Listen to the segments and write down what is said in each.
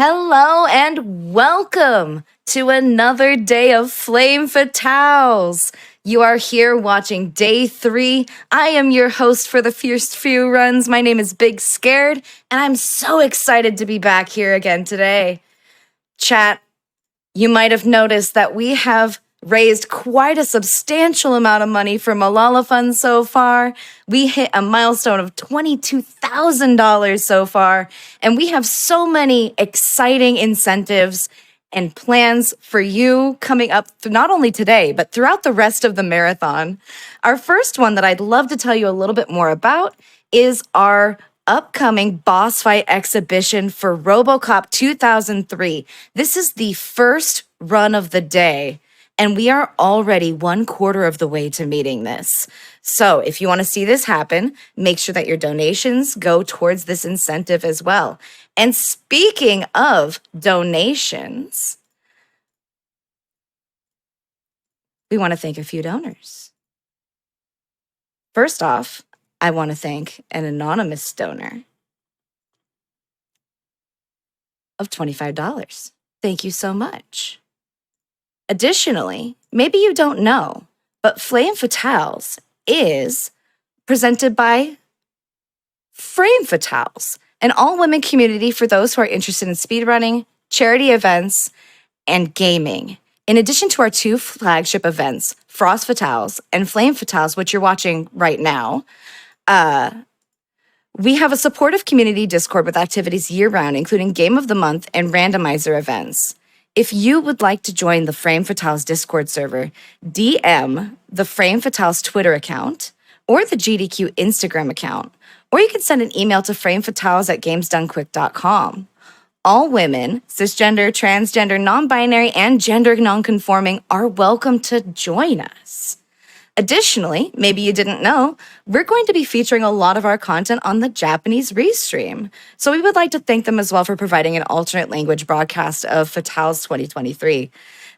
Hello and welcome to another day of Flame Fatales. You are here watching day 3. I am your host for the first few runs. My name is BigScared, and I'm so excited to be back here again today. Chat, you might have noticed that we have raised quite a substantial amount of money for Malala Fund so far. We hit a milestone of $22,000 so far, and we have so many exciting incentives and plans for you coming up not only today, but throughout the rest of the marathon. Our first one that I'd love to tell you a little bit more about is our upcoming boss fight exhibition for RoboCop 2003. This is the first run of the day, and we are already 1/4 of the way to meeting this. So if you want to see this happen, make sure that your donations go towards this incentive as well. And speaking of donations, we want to thank a few donors. First off, I want to thank an anonymous donor of $25. Thank you so much. Additionally, maybe you don't know, but Flame Fatales is presented by Frame Fatales, an all-women community for those who are interested in speedrunning, charity events, and gaming. In addition to our 2 flagship events, Frost Fatales and Flame Fatales, which you're watching right now, we have a supportive community Discord with activities year-round, including Game of the Month and randomizer events. If you would like to join the Frame Fatales Discord server, DM the Frame Fatales Twitter account or the GDQ Instagram account, or you can send an email to framefatales@gamesdonequick.com. All women, cisgender, transgender, non-binary, and gender non-conforming are welcome to join us. Additionally, maybe you didn't know, we're going to be featuring a lot of our content on the Japanese restream. So we would like to thank them as well for providing an alternate language broadcast of Fatales 2023.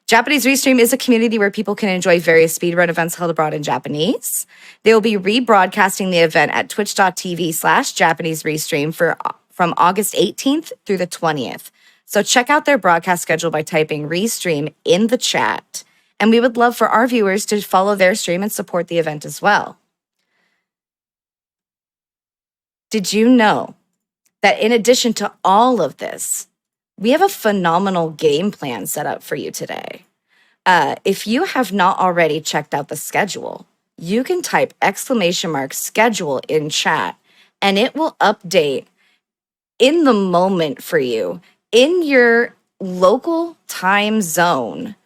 Japanese Restream is a community where people can enjoy various speedrun events held abroad in Japanese. They will be rebroadcasting the event at twitch.tv/Japanese Restream from August 18th through the 20th. So check out their broadcast schedule by typing Restream in the chat. And we would love for our viewers to follow their stream and support the event as well. Did you know that in addition to all of this, we have a phenomenal game plan set up for you today? If you have not already checked out the schedule, you can type !schedule in chat, and it will update in the moment for you in your local time zone.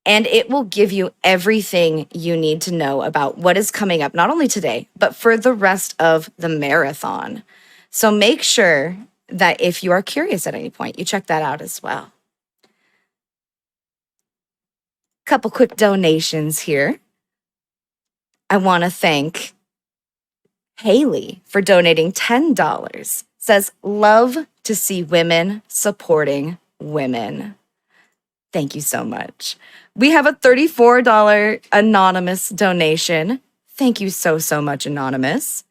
And it will give you everything you need to know about what is coming up, not only today, but for the rest of the marathon. So make sure that if you are curious at any point, you check that out as well. Couple quick donations here. I want to thank Haley for donating $10. Says, love to see women supporting women. Thank you so much. We have a $34 anonymous donation. Thank you so much, Anonymous.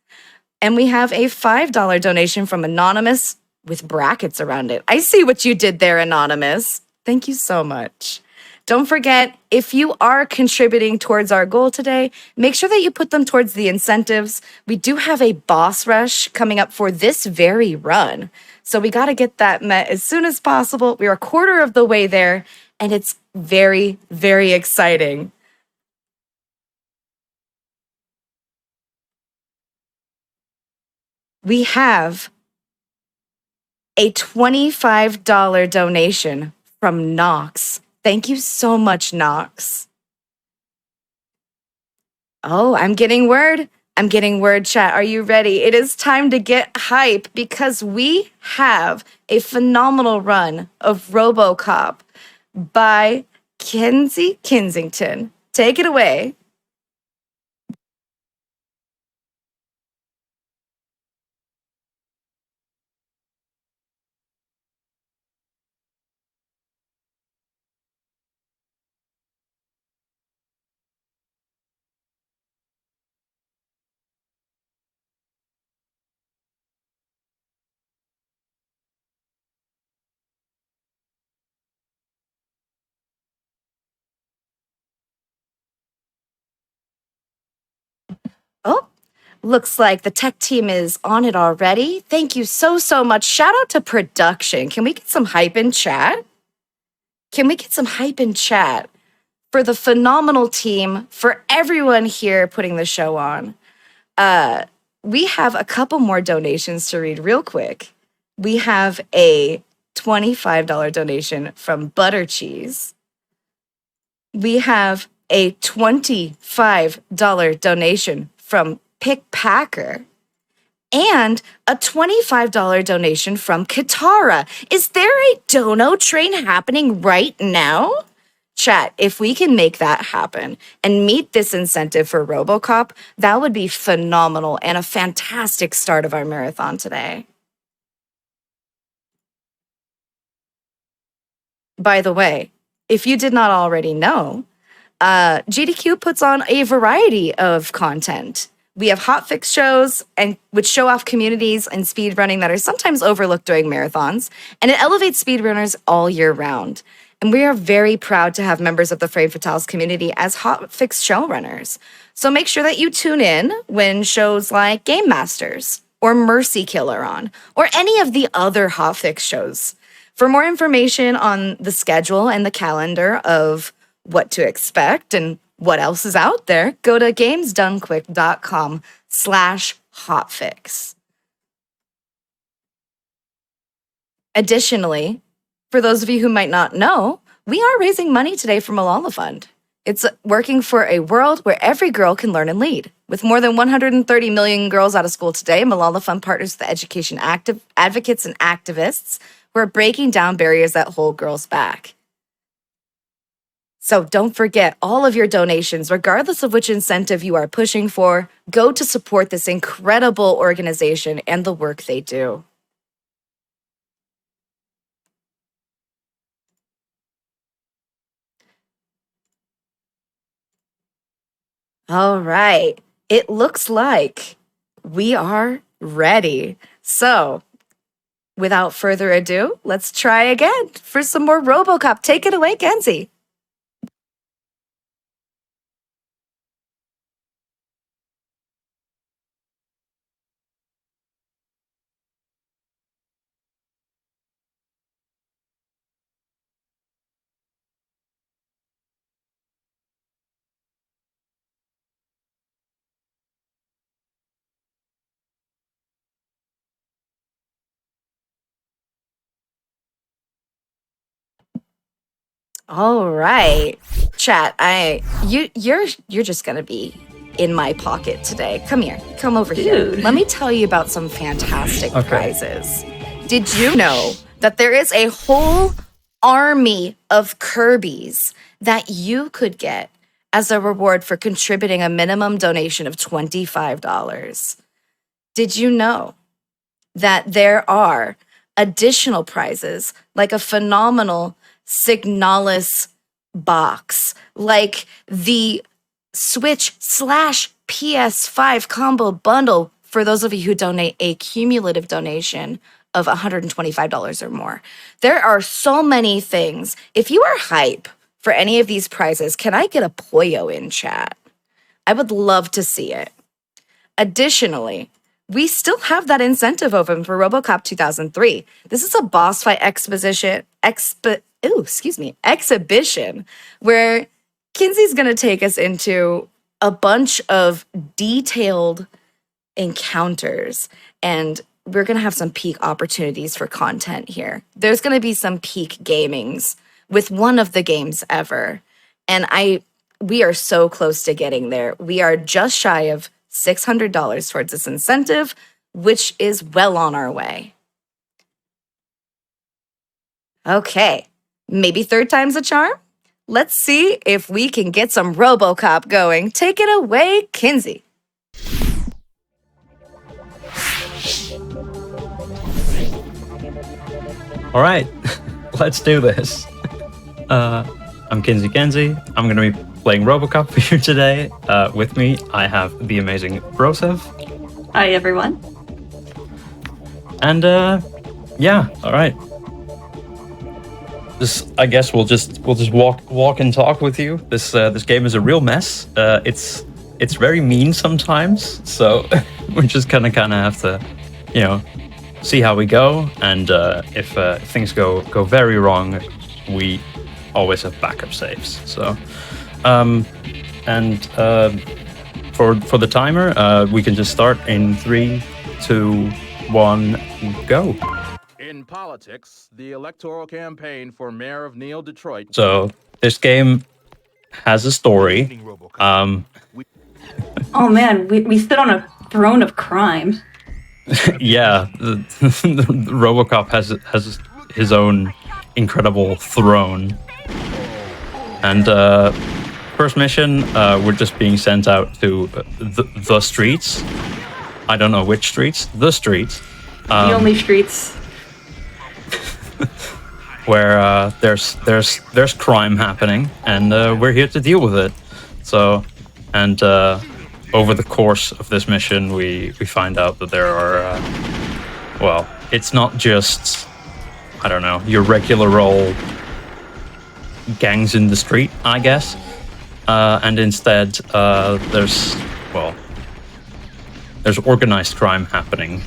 And we have a $5 donation from Anonymous with brackets around it. I see what you did there, Anonymous. Thank you so much. Don't forget, if you are contributing towards our goal today, make sure that you put them towards the incentives. We do have a boss rush coming up for this very run. So we got to get that met as soon as possible. We're 1/4 of the way there, and it's very, very exciting. We have a $25 donation from Knox. Thank you so much, Knox. Oh, I'm getting word. Chat. Are you ready? It is time to get hype because we have a phenomenal run of RoboCop by KinzyKenzie. Take it away. Oh, looks like the tech team is on it already. Thank you so much. Shout out to production. Can we get some hype in chat? Can we get some hype in chat for the phenomenal team, for everyone here putting the show on? We have a couple more donations to read real quick. We have a $25 donation from Butter Cheese. We have a $25 donation from Pickpacker. And a $25 donation from Katara. Is there a dono train happening right now? Chat, if we can make that happen and meet this incentive for RoboCop, that would be phenomenal and a fantastic start of our marathon today. By the way, if you did not already know, GDQ puts on a variety of content. We have hotfix shows and which show off communities and speedrunning that are sometimes overlooked during marathons, and it elevates speedrunners all year round. And we are very proud to have members of the Frame Fatales community as hotfix showrunners. So make sure that you tune in when shows like Game Masters or Mercy Kill are on, or any of the other hotfix shows. For more information on the schedule and the calendar of what to expect and what else is out there, go to gamesdonequick.com/hotfix. Additionally, for those of you who might not know, we are raising money today for Malala Fund. It's working for a world where every girl can learn and lead. With more than 130 million girls out of school today, Malala Fund partners with education advocates and activists who are breaking down barriers that hold girls back. So don't forget, all of your donations, regardless of which incentive you are pushing for, go to support this incredible organization and the work they do. All right, it looks like we are ready. So, without further ado, let's try again for some more RoboCop. Take it away, Kenzie. All right, chat. You're just gonna be in my pocket today. Come here. Come over here. Let me tell you about some fantastic prizes. Did you know that there is a whole army of Kirby's that you could get as a reward for contributing a minimum donation of $25? Did you know that there are additional prizes like a phenomenal Signalis box, like the Switch/PS5 combo bundle for those of you who donate a cumulative donation of $125 or more? There are so many things. If you are hype for any of these prizes, can I get a Poyo in chat? I would love to see it. Additionally, we still have that incentive open for RoboCop 2003. This is a boss fight exhibition where Kinzy's going to take us into a bunch of detailed encounters, and we're going to have some peak opportunities for content here. There's going to be some peak gamings with one of the games ever, and we are so close to getting there. We are just shy of $600 towards this incentive, which is well on our way. Okay, maybe third time's a charm? Let's see if we can get some RoboCop going. Take it away, Kinzy. All right, let's do this. I'm KinzyKenzie. I'm going to be playing RoboCop for you today. With me, I have the amazing BrBrosef. Hi, everyone. And yeah, all right. I guess we'll just walk and talk with you. This game is a real mess. It's it's very mean sometimes. So we just kind of have to, see how we go. And if things go very wrong, we always have backup saves. So, for the timer, we can just start in 3, 2, 1, go. In politics, the electoral campaign for mayor of Neal, Detroit. So this game has a story. Oh man, we sit on a throne of crime. Yeah, the RoboCop has his own incredible throne. And first mission, we're just being sent out to the streets. I don't know which streets. The streets. The only streets. Where there's crime happening, and we're here to deal with it. So, and over the course of this mission, we find out that there are, well, it's not just, I don't know, your regular old gangs in the street, I guess. And instead, there's organized crime happening.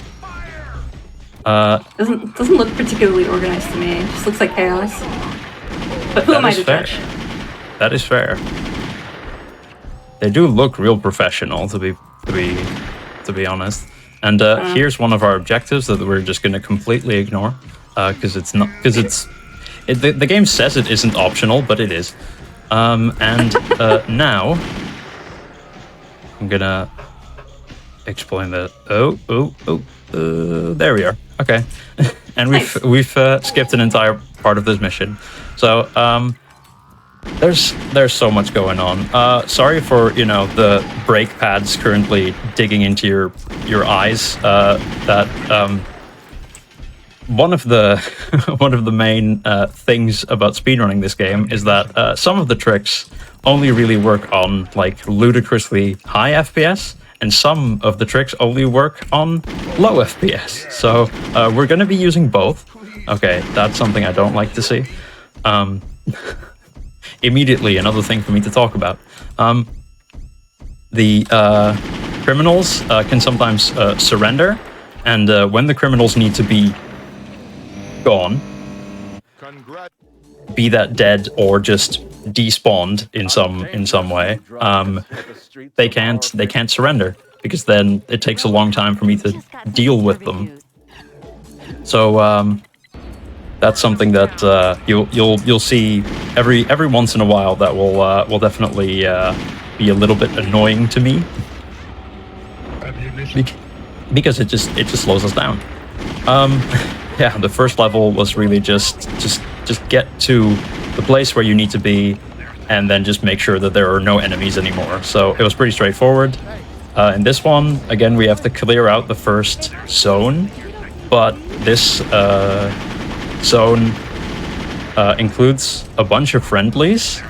Doesn't look particularly organized to me. It just looks like chaos. But who am I to judge? That is fair. They do look real professional, to be honest. And here's one of our objectives that we're just going to completely ignore, because the game says it isn't optional, but it is. And now I'm gonna explain that. There we are. Okay, and we've skipped an entire part of this mission. So there's so much going on. Sorry for the brake pads currently digging into your eyes. One of the main things about speedrunning this game is that some of the tricks only really work on like ludicrously high FPS, and some of the tricks only work on low FPS. So we're going to be using both. Okay, that's something I don't like to see. Immediately, another thing for me to talk about. The criminals can sometimes surrender, and when the criminals need to be gone, be that dead or just despawned in some way, they can't surrender, because then it takes a long time for me to deal with them. So that's something that you'll see every once in a while. That will definitely be a little bit annoying to me, because it just slows us down. Yeah, the first level was really just get to the place where you need to be, and then just make sure that there are no enemies anymore. So it was pretty straightforward. In this one, again, we have to clear out the first zone, but this zone includes a bunch of friendlies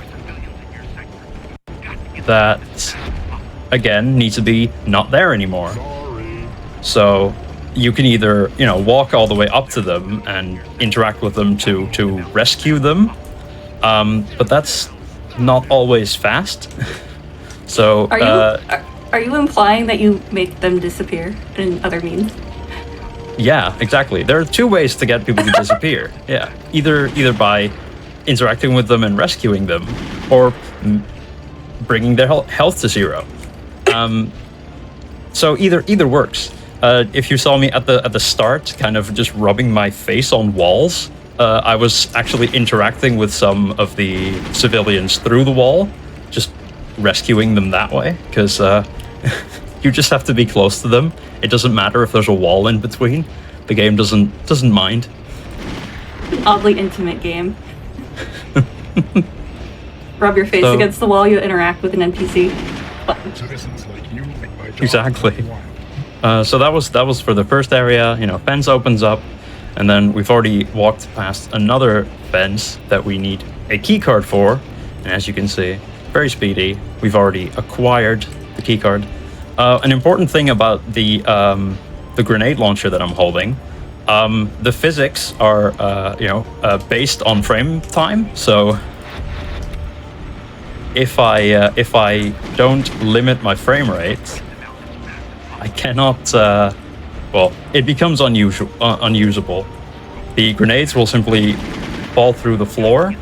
that, again, need to be not there anymore. So you can either, walk all the way up to them and interact with them to rescue them, but that's not always fast. So are you implying that you make them disappear in other means? Yeah, exactly. There are two ways to get people to disappear. Yeah, either by interacting with them and rescuing them, or bringing their health to zero. So either works. If you saw me at the start, kind of just rubbing my face on walls, I was actually interacting with some of the civilians through the wall, just rescuing them that way, because you just have to be close to them. It doesn't matter if there's a wall in between. The game doesn't mind. An oddly intimate game. Rub your face against the wall, you interact with an NPC. Exactly. So that was for the first area. Fence opens up, and then we've already walked past another fence that we need a key card for. And as you can see, very speedy. We've already acquired the key card. An important thing about the grenade launcher that I'm holding, the physics are based on frame time. So if I don't limit my frame rate, I cannot. Well, it becomes unusable. The grenades will simply fall through the floor,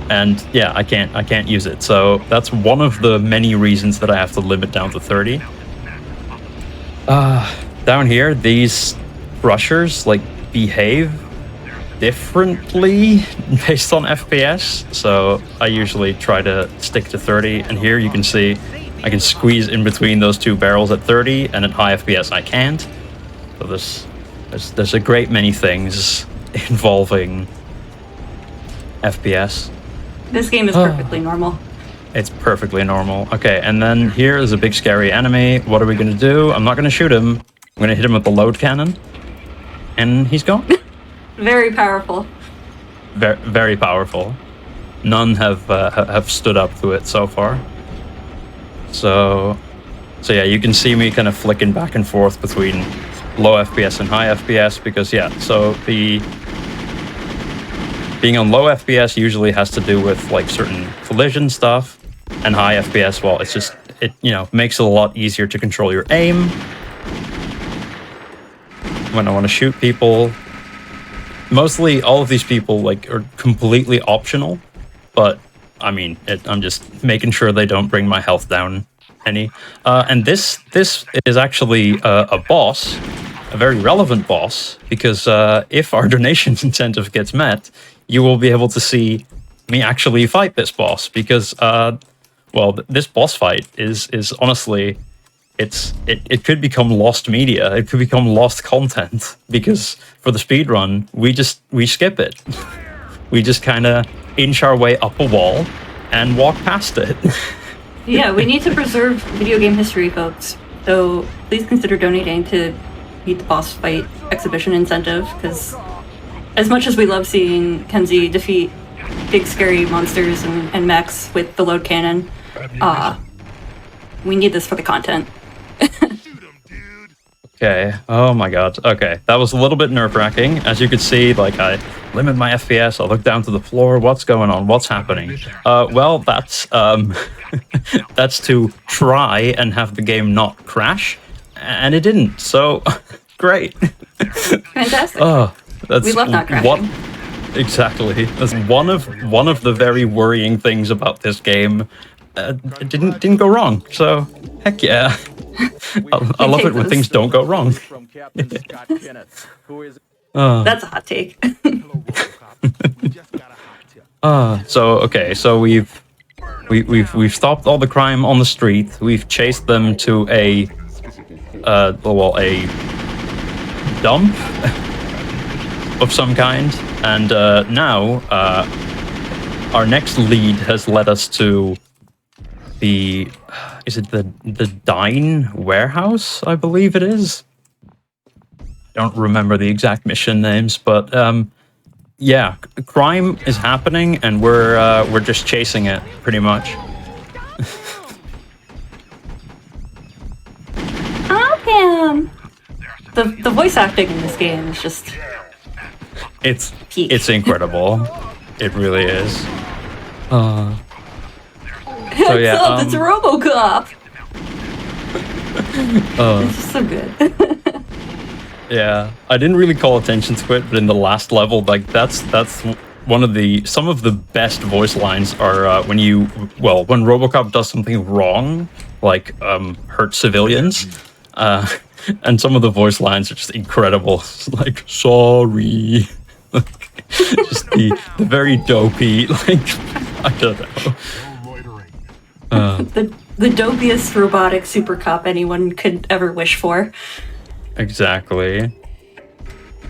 and yeah, I can't use it. So that's one of the many reasons that I have to limit down to 30. Down here, these rushers like behave differently based on FPS, so I usually try to stick to 30. And here you can see I can squeeze in between those two barrels at 30, and at high FPS I can't. So there's a great many things involving FPS. This game is perfectly normal. It's perfectly normal. Okay, and then here is a big scary enemy. What are we gonna do? I'm not gonna shoot him. I'm gonna hit him with the load cannon, and he's gone. Very powerful. Very, very powerful. None have stood up to it so far. So yeah, you can see me kind of flicking back and forth between low FPS and high FPS because yeah. So being on low FPS usually has to do with like certain collision stuff, and high FPS, well, it makes it a lot easier to control your aim when I want to shoot people. Mostly all of these people like are completely optional, but I mean, I'm just making sure they don't bring my health down any. And this is actually a boss, a very relevant boss, because if our donation incentive gets met, you will be able to see me actually fight this boss. Because this boss fight is honestly, it could become lost media. It could become lost content because for the speed run, we skip it. We just kind of inch our way up a wall and walk past it. Yeah, we need to preserve video game history, folks. So please consider donating to beat the boss fight exhibition incentive, because as much as we love seeing Kenzie defeat big scary monsters and mechs with the load cannon, we need this for the content. Okay. Oh my god. Okay. That was a little bit nerve-wracking. As you could see, like, I limit my FPS, I look down to the floor, what's going on? What's happening? Well, that's that's to try and have the game not crash, and it didn't. So, great. Fantastic. Oh, that's we love not crashing. Exactly. That's one of the very worrying things about this game. It didn't go wrong. So, heck yeah. I love it when things don't go wrong. That's a hot take. So we've stopped all the crime on the street. We've chased them to a dump of some kind, and now our next lead has led us to the Dine warehouse, I believe it is. Don't remember the exact mission names, but yeah, crime is happening, and we're just chasing it pretty much. Pam. The voice acting in this game is just peak. It's incredible. It really is. So yeah, What's up? It's RoboCop. It's just so good. Yeah, I didn't really call attention to it, but in the last level, like that's one of some of the best voice lines are when RoboCop does something wrong, like hurt civilians, and some of the voice lines are just incredible. Like, sorry, just the very dopey, like, I don't know. The dopiest robotic super cop anyone could ever wish for. Exactly.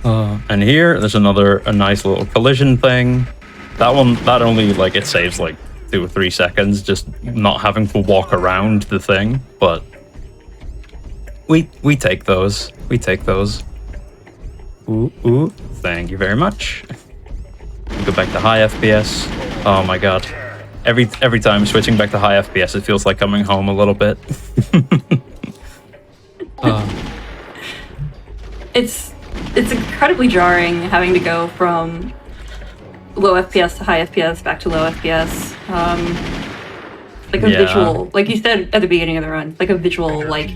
And here, there's a nice little collision thing. That only, like, it saves, like, 2 or 3 seconds, just not having to walk around the thing, but we take those. We take those. Ooh, thank you very much. Go back to high FPS. Oh my god. Every time switching back to high FPS, it feels like coming home a little bit. It's incredibly jarring having to go from low FPS to high FPS, back to low FPS. Like a Yeah. visual, like you said at the beginning of the run, like a visual, like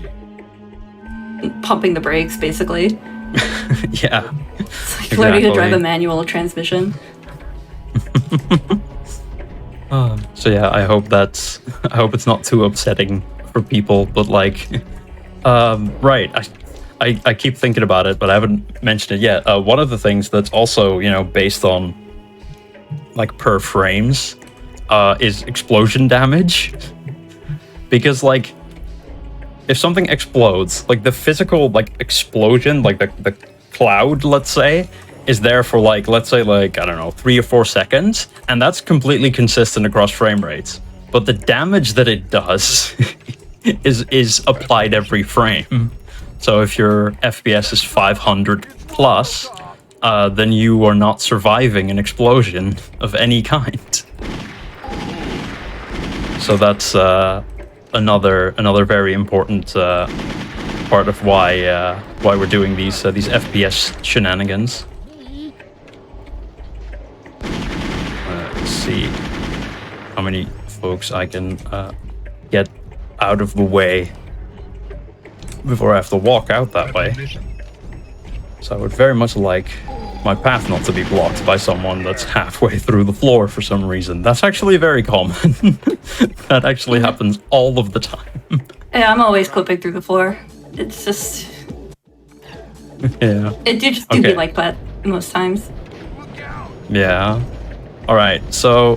pumping the brakes, basically. Yeah. It's like learning to drive Exactly. a manual transmission. So yeah, I hope it's not too upsetting for people, but like, right, I keep thinking about it, but I haven't mentioned it yet. One of the things that's also, based on like per frames, is explosion damage. Because like, if something explodes, like the physical like explosion, like the cloud, let's say, is there for like, let's say like, I don't know, 3 or 4 seconds, and that's completely consistent across frame rates. But the damage that it does is applied every frame. So if your FPS is 500 plus, then you are not surviving an explosion of any kind. So that's another very important part of why we're doing these FPS shenanigans. Let's see how many folks I can get out of the way before I have to walk out that way. So I would very much like my path not to be blocked by someone that's halfway through the floor for some reason. That's actually very common. That actually happens all of the time. Yeah, I'm always clipping through the floor. It's just, Yeah. it do just do Okay. be like that most times. Yeah. All right. So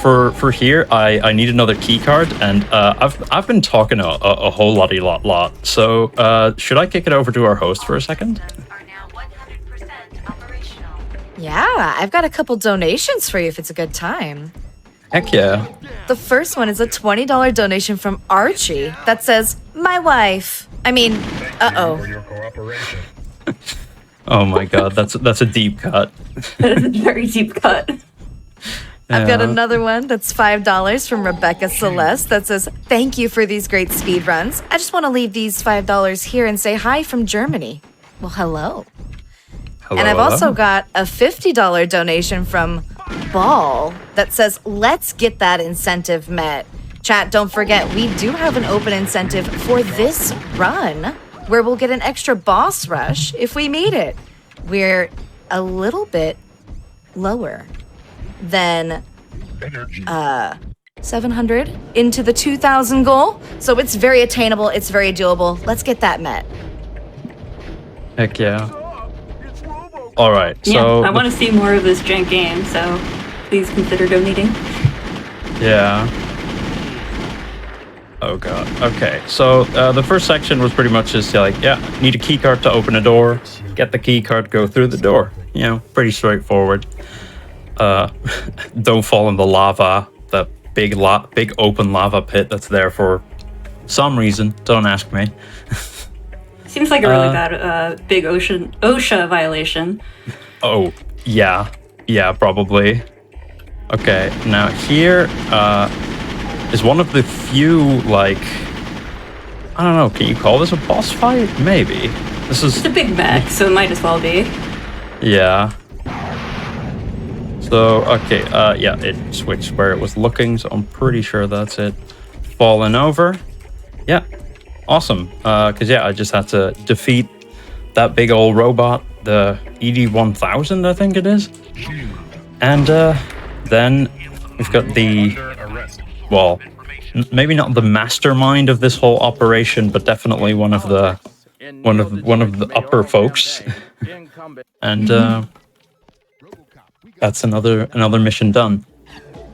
for here, I need another key card, and I've been talking a whole lot. So should I kick it over to our host for a second? Are now 100% operational. Yeah, I've got a couple donations for you if it's a good time. Heck yeah. The first one is a $20 donation from Archie that says, "My wife." I mean, uh-oh. For your cooperation. Oh my God, that's a deep cut. That is a very deep cut. I've got Yeah. another one that's $5 from Rebecca Celeste that says, "Thank you for these great speed runs. I just want to leave these $5 here and say hi from Germany." Well, hello. Hello, And I've hello. also got a $50 donation from Ball that says, "Let's get that incentive met." Chat, don't forget, we do have an open incentive for this run where we'll get an extra boss rush if we meet it. We're a little bit lower than Energy. 700 into the 2,000 goal. So it's very attainable. It's very doable. Let's get that met. Heck yeah. All right. Yeah, So I want to see more of this jank game, so please consider donating. Yeah. Oh God. Okay. So the first section was pretty much just like, yeah, need a key card to open a door. Get the key card, go through the door. Pretty straightforward. Don't fall in the lava. That big open lava pit that's there for some reason. Don't ask me. Seems like a really bad big OSHA violation. Oh, yeah. Yeah, probably. Okay, now here is one of the few, like, I don't know, can you call this a boss fight? Maybe. This is, It's a big mech, so it might as well be. yeah. So, okay, yeah, it switched where it was looking, so I'm pretty sure that's it. Falling over. Yeah, awesome. Because, yeah, I just had to defeat that big old robot, the ED-1000, I think it is. And then we've got the, Under arrest. well, maybe not the mastermind of this whole operation, but definitely one of the upper folks. And that's another mission done.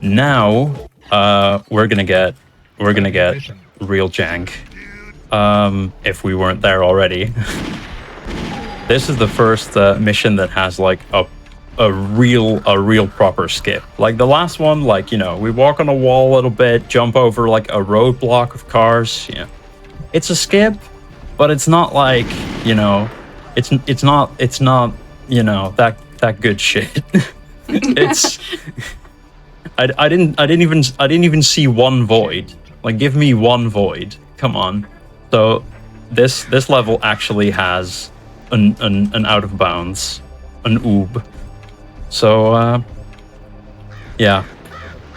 Now we're gonna get real jank. If we weren't there already. This is the first mission that has like a real proper skip. Like the last one, like, we walk on a wall a little bit, jump over like a roadblock of cars. It's a skip, but it's not like, it's not that good shit. It's I didn't even see one void. Like, give me one void. Come on. So this level actually has an out of bounds, an oob. So Yeah.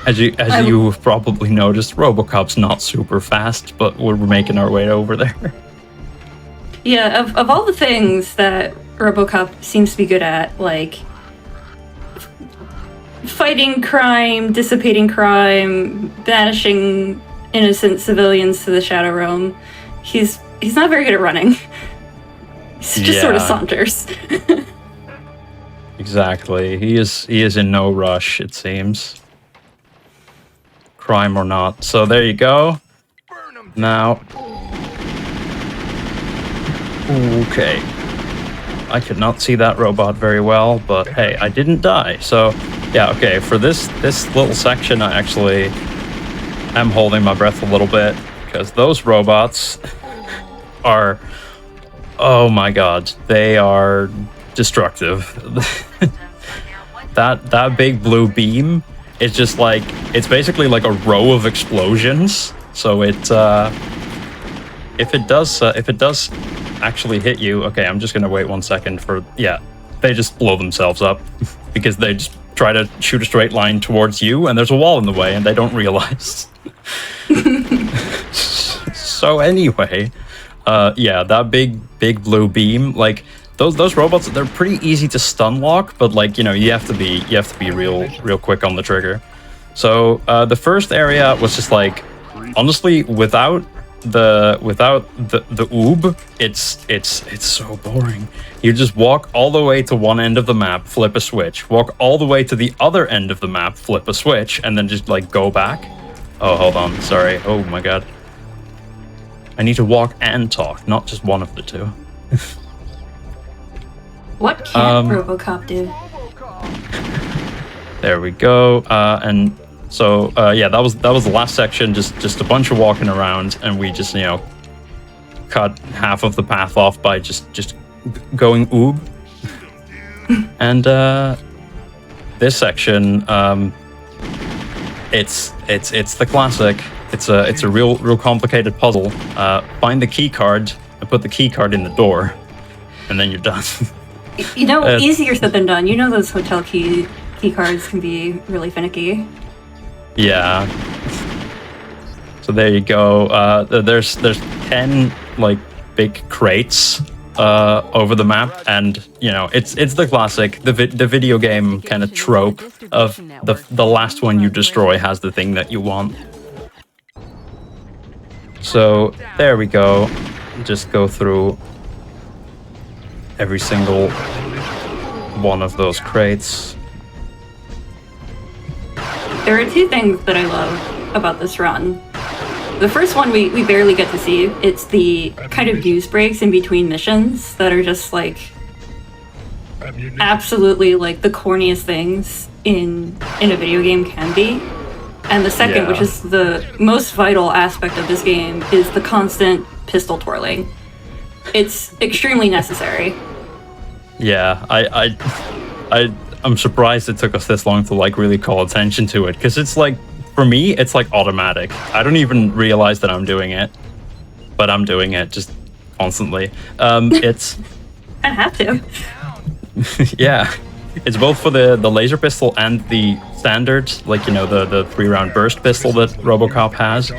As you've probably noticed, RoboCop's not super fast, but we're making our way over there. Yeah, of all the things that RoboCop seems to be good at, like fighting crime, dissipating crime, banishing innocent civilians to the Shadow Realm, he's not very good at running. He just sort of saunters. Exactly. He is in no rush, it seems. Crime or not. So there you go. Now. Okay. I could not see that robot very well, but hey, I didn't die. So yeah, okay. For this little section, I actually am holding my breath a little bit because those robots are, oh my god, they are destructive. that big blue beam is just like, it's basically like a row of explosions. So it if it does actually hit you, okay, I'm just gonna wait 1 second for, yeah, they just blow themselves up because they just try to shoot a straight line towards you and there's a wall in the way and they don't realize. So anyway, yeah, that big blue beam, like those robots, they're pretty easy to stun lock, but like, you know, you have to be real quick on the trigger. So the first area was just like, honestly, without the oob, it's so boring. You just walk all the way to one end of the map, flip a switch, walk all the way to the other end of the map, flip a switch, and then just like go back. Oh, hold on, sorry. Oh my god. I need to walk and talk, not just one of the two. What can't RoboCop do? There we go. And so yeah, that was the last section. Just a bunch of walking around, and we just, you know, cut half of the path off by just going oob. And this section, it's the classic. It's a real complicated puzzle. Find the key card and put the key card in the door, and then you're done. You know, easier said than done. You know, those hotel key cards can be really finicky. Yeah. So there you go. There's 10 like big crates over the map, and you know, it's the classic, the video game kind of trope of the last one you destroy has the thing that you want. So there we go. Just go through every single one of those crates. There are two things that I love about this run. The first one we barely get to see. It's the kind of news breaks in between missions that are just like absolutely like the corniest things in a video game can be. And the second, which is the most vital aspect of this game, is the constant pistol twirling. It's extremely necessary. Yeah, I'm surprised it took us this long to like really call attention to it, because it's like, for me, it's like automatic. I don't even realize that I'm doing it, but I'm doing it just constantly. It's I have to. yeah, it's both for the laser pistol and the standard, like, you know, the 3-round burst pistol that RoboCop has.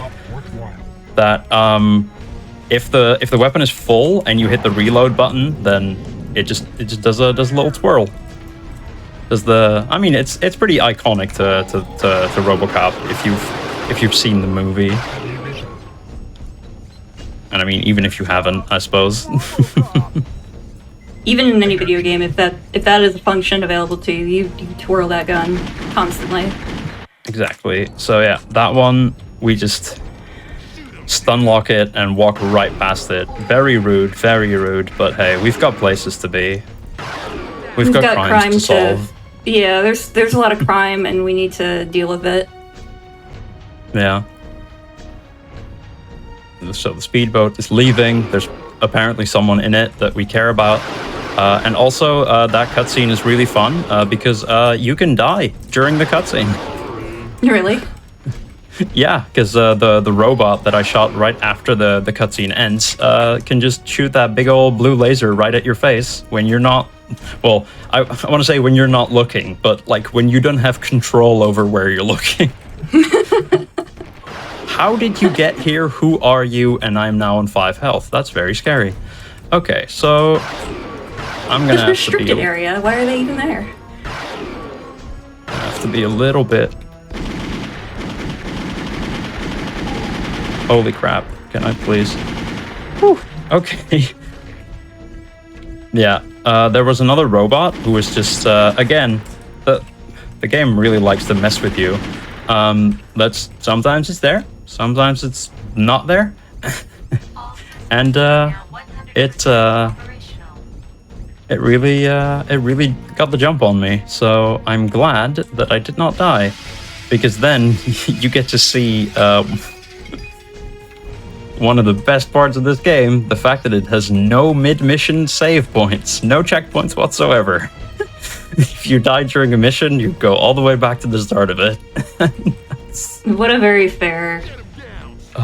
That if the weapon is full and you hit the reload button, then it just does a little twirl. I mean, it's pretty iconic to RoboCop if you've seen the movie. And I mean, even if you haven't, I suppose. Even in any video game, if that is a function available to you, you twirl that gun constantly. Exactly. So yeah, that one, we just stun lock it and walk right past it. Very rude, but hey, we've got places to be. We've got crimes crime to solve. Yeah, there's a lot of crime and we need to deal with it. Yeah. So the speedboat is leaving. There's apparently someone in it that we care about. And also, that cutscene is really fun because you can die during the cutscene. Really? Yeah, because the robot that I shot right after the cutscene ends can just shoot that big old blue laser right at your face when you're not Well, I want to say when you're not looking, but like when you don't have control over where you're looking. How did you get here? Who are you? And I'm now on 5 health. That's very scary. Okay, so I'm gonna This have to be restricted area. Why are they even there? have to be a little bit. Holy crap! Can I please? Whew. Okay. Yeah. There was another robot who was just again. The game really likes to mess with you. That's sometimes it's there, sometimes it's not there, and it really got the jump on me. So I'm glad that I did not die, because then you get to see one of the best parts of this game: the fact that it has no mid-mission save points, no checkpoints whatsoever. If you die during a mission, you go all the way back to the start of it. What a very fair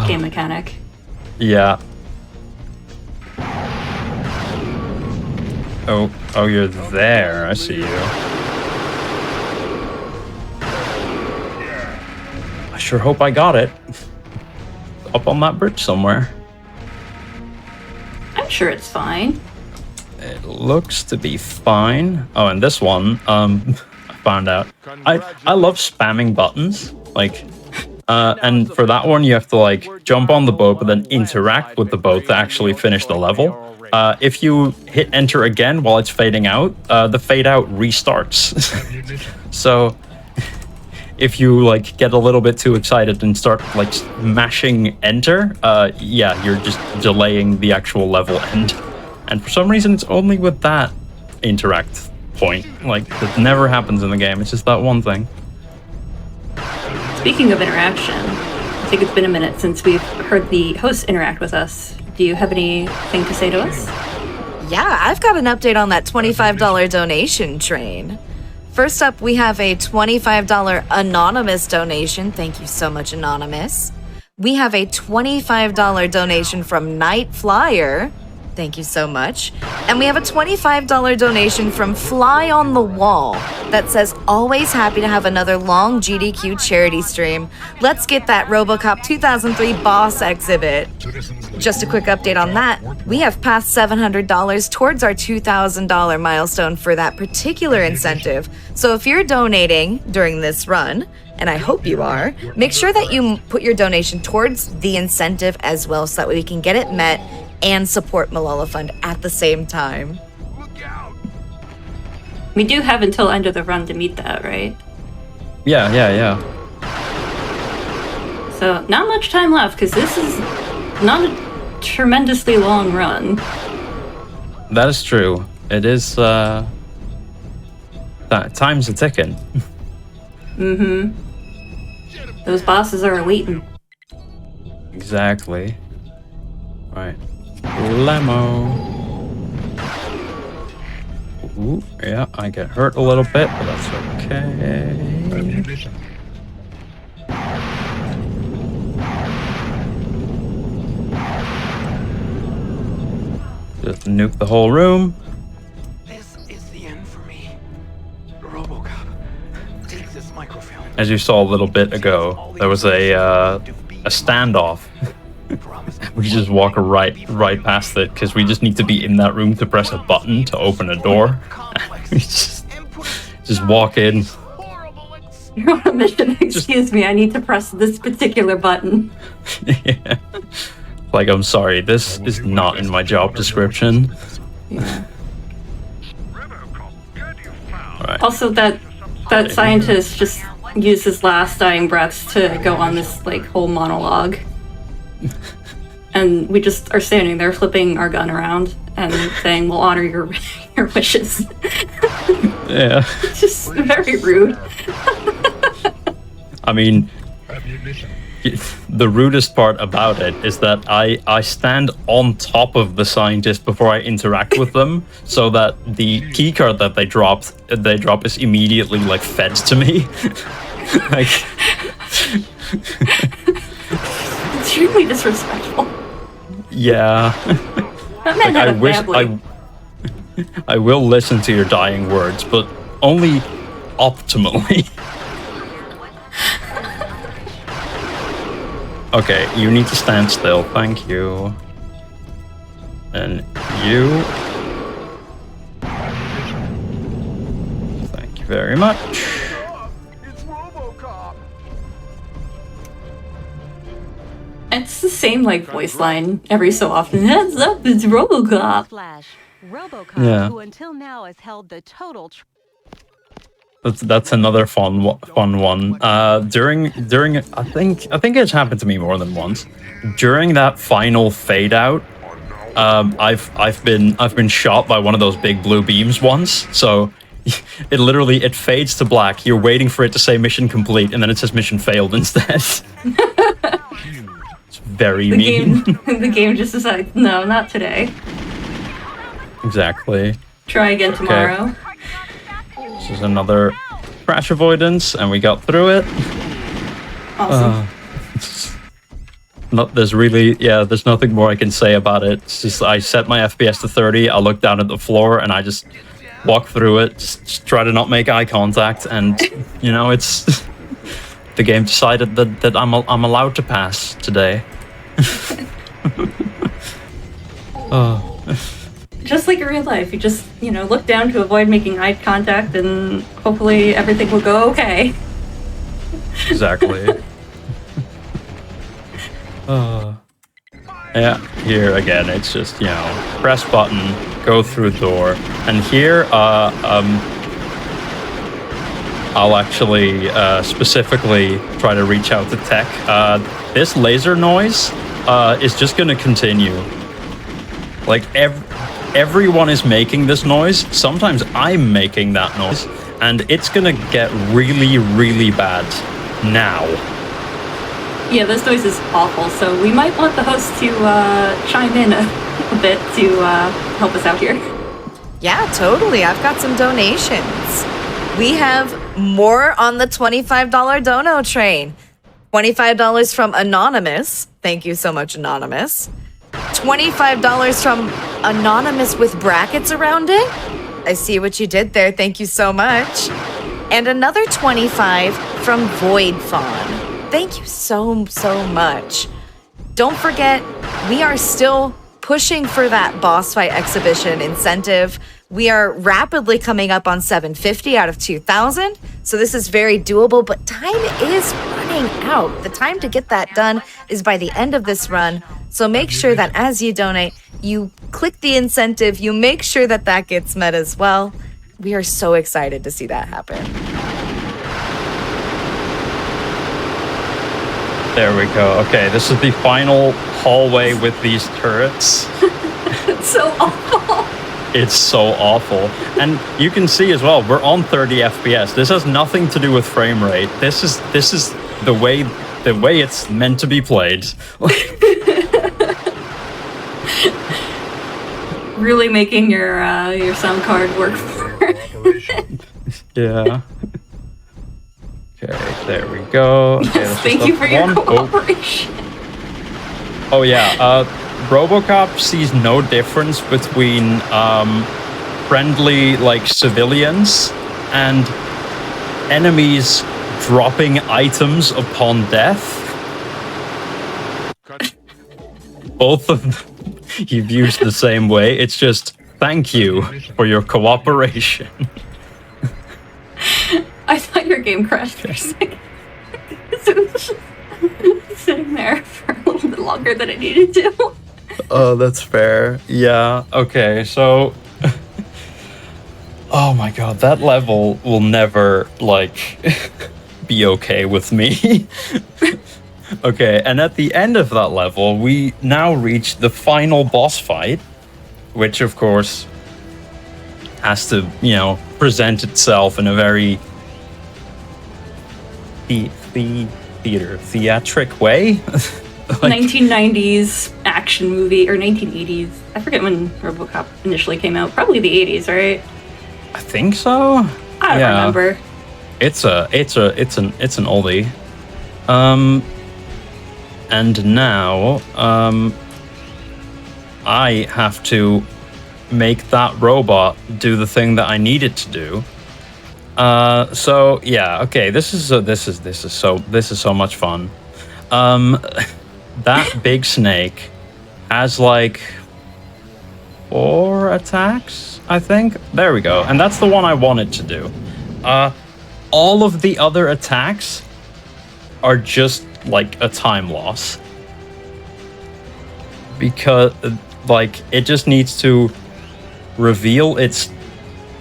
game mechanic. Yeah. Oh, you're there. I see you. I sure hope I got it. Up on that bridge somewhere. I'm sure it's fine. It looks to be fine. Oh, and this one, I found out. I love spamming buttons. Like, and for that one, you have to like jump on the boat, but then interact with the boat to actually finish the level. If you hit enter again while it's fading out, the fade out restarts. So if you like get a little bit too excited and start like mashing enter, yeah, you're just delaying the actual level end. And for some reason, it's only with that interact point. Like, it never happens in the game. It's just that one thing. Speaking of interaction, I think it's been a minute since we've heard the host interact with us. Do you have anything to say to us? Yeah, I've got an update on that $25 donation train. First up, we have a $25 anonymous donation. Thank you so much, Anonymous. We have a $25 donation from Night Flyer. Thank you so much. And we have a $25 donation from Fly on the Wall that says, always happy to have another long GDQ charity stream. Let's get that RoboCop 2003 boss exhibit. Just a quick update on that. We have passed $700 towards our $2,000 milestone for that particular incentive. So if you're donating during this run, and I hope you are, make sure that you put your donation towards the incentive as well, so that way we can get it met and support Malala Fund at the same time. We do have until end of the run to meet that, right? Yeah. So not much time left, because this is not a tremendously long run. That is true. It is, time's a ticking. Mm-hmm. Those bosses are waiting. Exactly. Right. Lemo. Ooh, yeah, I get hurt a little bit, but that's okay. Just nuke the whole room. This is the end for me. RoboCop, take this microfilm. As you saw a little bit ago, there was a standoff. We just walk right past it because we just need to be in that room to press a button to open a door. We just walk in. You're on a mission. Excuse me, I need to press this particular button. Yeah. Like, I'm sorry, this is not in my job description. Yeah. Right. Also, that scientist just used his last dying breaths to go on this like whole monologue. And we just are standing there flipping our gun around and saying, we'll honor your wishes. Yeah. It's just very rude. I mean, the rudest part about it is that I stand on top of the scientist before I interact with them, so that the keycard that they drop is immediately like fed to me. Like, Extremely disrespectful. yeah. That man Like, had a family. I will listen to your dying words, but only optimally. Okay, you need to stand still. Thank you. And you. Thank you very much. It's RoboCop. It's the same like voice line every so often. Heads up, it's RoboCop. Flash, RoboCop, Yeah. who until now has held the total. That's another fun one. During I think it's happened to me more than once. During that final fade out, I've been shot by one of those big blue beams once. So it fades to black. You're waiting for it to say mission complete, and then it says mission failed instead. It's very mean. The game just decides, no, not today. Exactly. Try again tomorrow. This is another crash avoidance, and we got through it. Awesome. There's nothing more I can say about it. It's just I set my FPS to 30, I look down at the floor, and I just walk through it, just try to not make eye contact, and, it's... the game decided that I'm allowed to pass today. Just like in real life, you just, look down to avoid making eye contact, and hopefully everything will go okay. Exactly. Yeah, here again, it's just, press button, go through door, and here, I'll actually specifically try to reach out to tech. This laser noise is just going to continue. Like, everyone is making this noise. Sometimes I'm making that noise, and it's going to get really, really bad now. Yeah, this noise is awful, so we might want the host to chime in a bit to help us out here. Yeah, totally. I've got some donations. We have more on the $25 dono train. $25 from Anonymous. Thank you so much, Anonymous. $25 from Anonymous with brackets around it. I see what you did there. Thank you so much. And another 25 from Void Fawn. Thank you so much. Don't forget, we are still pushing for that boss fight exhibition incentive. We are rapidly coming up on 750 out of 2,000. So this is very doable, but time is running out. The time to get that done is by the end of this run. So make sure that as you donate, you click the incentive, you make sure that that gets met as well. We are so excited to see that happen. There we go. Okay, this is the final hallway with these turrets. It's so awful. It's so awful. And you can see as well, we're on 30 FPS. This has nothing to do with frame rate. This is the way it's meant to be played. Really making your sound card work for it. Yeah. Okay, there we go. Okay, Yes, thank you for your cooperation. Oh yeah, RoboCop sees no difference between friendly, civilians and enemies dropping items upon death. Both of them he views the same way. It's just, thank you for your cooperation. I thought your game crashed for a second. So it was just sitting there for a little bit longer than it needed to. Oh, that's fair. Yeah, okay, so... oh my god, that level will never, be okay with me. Okay, and at the end of that level, we now reach the final boss fight, which, of course, has to, present itself in a very theatric way. 1990s action movie, or 1980s. I forget when RoboCop initially came out. Probably the 80s, right? I think so. I don't remember. It's an oldie. And now I have to make that robot do the thing that I need it to do. So yeah, okay, this is so much fun. That big snake has like 4 attacks, I think. There we go. And that's the one I wanted to do. All of the other attacks are just like a time loss. Because like it just needs to reveal its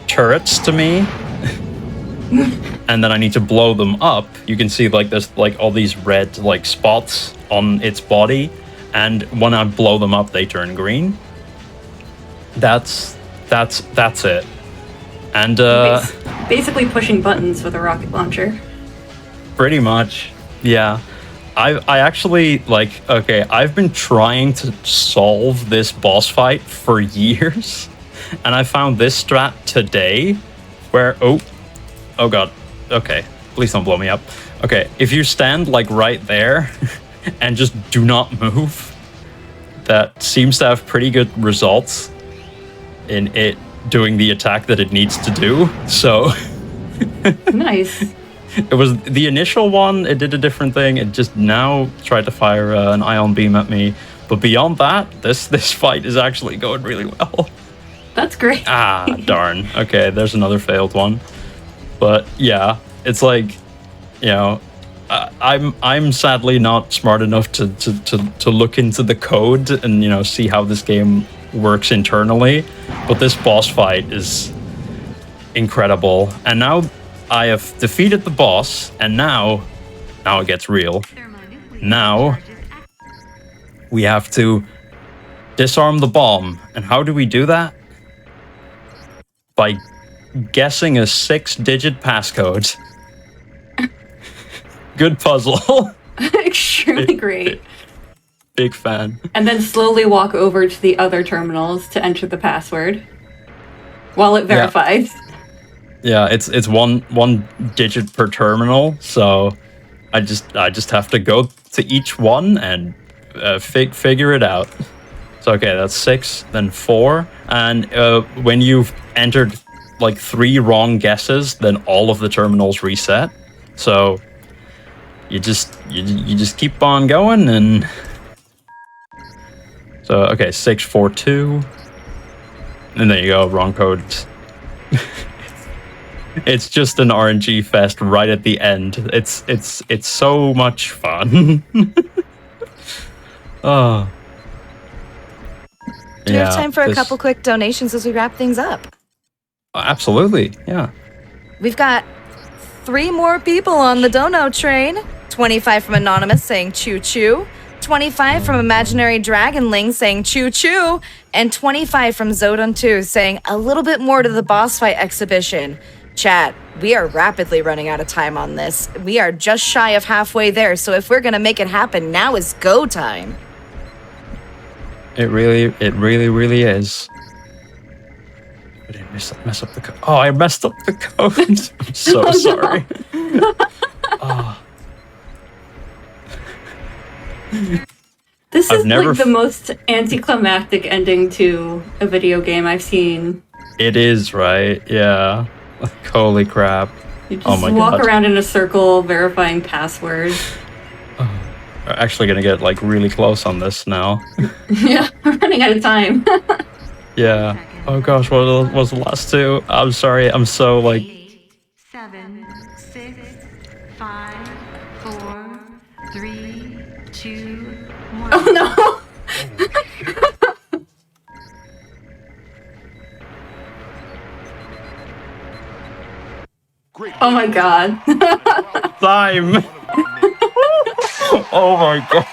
turrets to me. And then I need to blow them up. You can see like there's like all these red like spots on its body, and when I blow them up they turn green. That's it. And basically pushing buttons with a rocket launcher. pretty much, yeah. I actually like, okay, I've been trying to solve this boss fight for years, and I found this strat today where oh god, okay, please don't blow me up. Okay, if you stand like right there and just do not move, that seems to have pretty good results in it doing the attack that it needs to do. So Nice. it was the initial one, it did a different thing. It just now tried to fire an ion beam at me. But beyond that, this fight is actually going really well. That's great. Ah, darn. Okay, there's another failed one. But yeah, it's like, you know, I'm sadly not smart enough to look into the code and, you know, see how this game works internally. But this boss fight is incredible. And now I have defeated the boss, and now it gets real. Now we have to disarm the bomb. And how do we do that? By guessing a 6-digit passcode. Good puzzle. Extremely great. Big fan. And then slowly walk over to the other terminals to enter the password while it verifies. Yeah, it's one digit per terminal, so I just have to go to each one and figure it out. So okay, that's 6, then 4, and when you've entered like 3 wrong guesses, then all of the terminals reset. So you just keep on going, and so okay, 642, and there you go, wrong code. It's just an RNG fest right at the end. It's so much fun. Oh. Do we have time for a couple quick donations as we wrap things up? Absolutely, yeah. We've got 3 more people on the dono train. 25 from Anonymous saying choo choo. 25 from Imaginary Dragonling saying choo choo. And 25 from Zodon2 saying a little bit more to the boss fight exhibition. Chat, we are rapidly running out of time on this. We are just shy of halfway there, so if we're gonna make it happen, now is go time. It really is. I didn't mess up the code. Oh, I messed up the code. I'm so sorry. Oh. This is like the most anticlimactic ending to a video game I've seen. It is, right? Yeah. Like, holy crap. You just walk around in a circle verifying passwords. We're actually gonna get like really close on this now. Yeah, we're running out of time. Yeah. Oh gosh, what was the last 2? I'm sorry, I'm so like... 8, 7, 6, 5, 4, 3, 2, 1. Oh no! Oh my god. Time! Oh my god.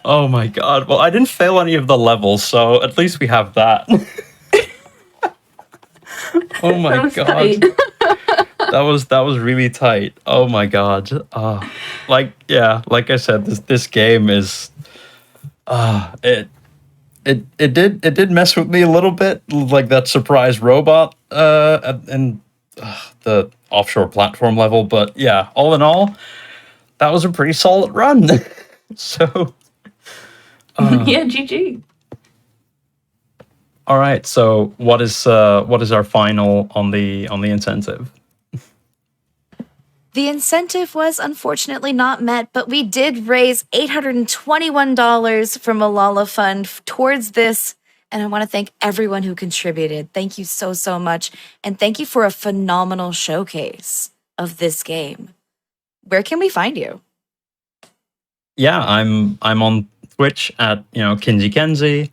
Oh my god. Well, I didn't fail any of the levels, so at least we have that. Oh my god. That was really tight. Oh my god. Like I said, this game is it did mess with me a little bit, like that surprise robot and the offshore platform level, but yeah, all in all, that was a pretty solid run. So yeah, GG. All right. So what is our final on the incentive? The incentive was unfortunately not met, but we did raise $821 from Malala Fund towards this. And I want to thank everyone who contributed. Thank you so, so much. And thank you for a phenomenal showcase of this game. Where can we find you? Yeah, I'm on Twitch at KinzyKenzie,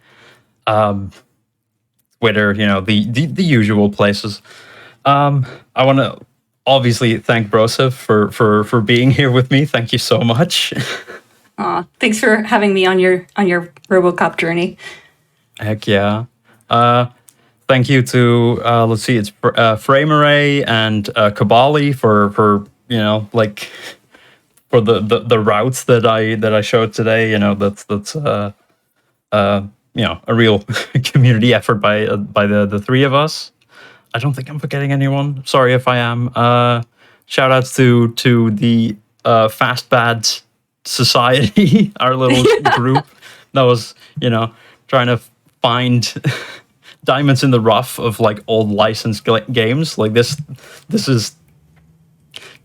Twitter, the usual places. I want to obviously thank Brosef for being here with me. Thank you so much. Thanks for having me on your RoboCop journey. Heck yeah. Thank you to let's see, it's Frameray and Kabali for for the routes that I showed today. That's a real community effort by the three of us. I don't think I'm forgetting anyone. Sorry if I am. Shout outs to the Fast Bad Society, our little group that was trying to find diamonds in the rough of like old licensed games. Like this is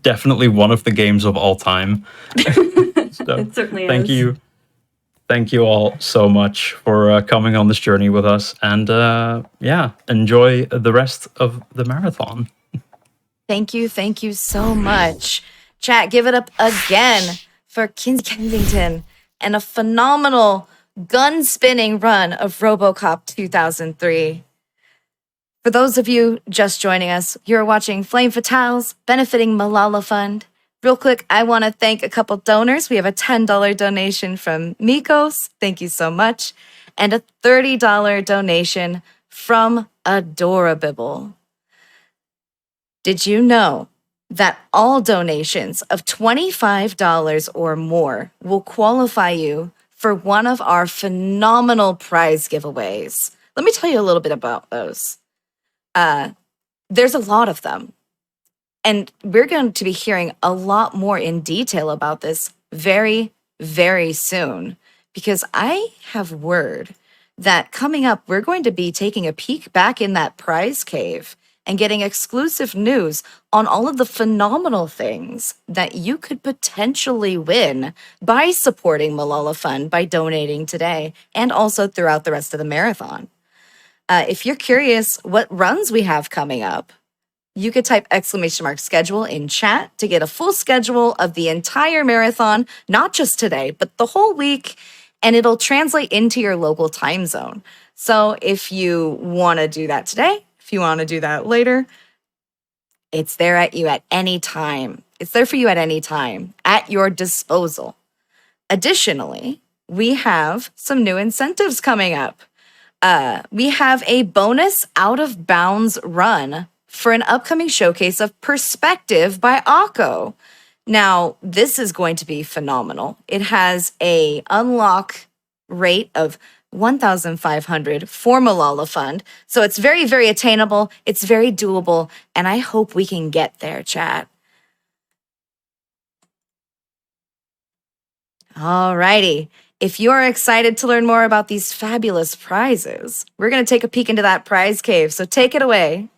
definitely one of the games of all time. So, It certainly thank is. you. Thank you all so much for coming on this journey with us. And enjoy the rest of the marathon. Thank you so much. Chat, give it up again for Kinsey Kensington and a phenomenal gun-spinning run of RoboCop 2003. For those of you just joining us, you're watching Flame Fatales, benefiting Malala Fund. Real quick, I want to thank a couple donors. We have a $10 donation from Mikos. Thank you so much. And a $30 donation from Adorabibble. Did you know that all donations of $25 or more will qualify you for one of our phenomenal prize giveaways? Let me tell you a little bit about those. There's a lot of them. And we're going to be hearing a lot more in detail about this very, very soon, because I have word that coming up, we're going to be taking a peek back in that prize cave and getting exclusive news on all of the phenomenal things that you could potentially win by supporting Malala Fund by donating today and also throughout the rest of the marathon. If you're curious what runs we have coming up, you could type !schedule in chat to get a full schedule of the entire marathon, not just today, but the whole week, and it'll translate into your local time zone. So if you want to do that today, if you want to do that later, it's there at you at any time. It's there for you at any time, at your disposal. Additionally, we have some new incentives coming up. We have a bonus out of bounds run for an upcoming showcase of Perspective by Akko. Now, this is going to be phenomenal. It has a unlock rate of 1,500 for Malala Fund. So it's very, very attainable. It's very doable. And I hope we can get there, chat. Alrighty. If you're excited to learn more about these fabulous prizes, we're going to take a peek into that prize cave. So take it away.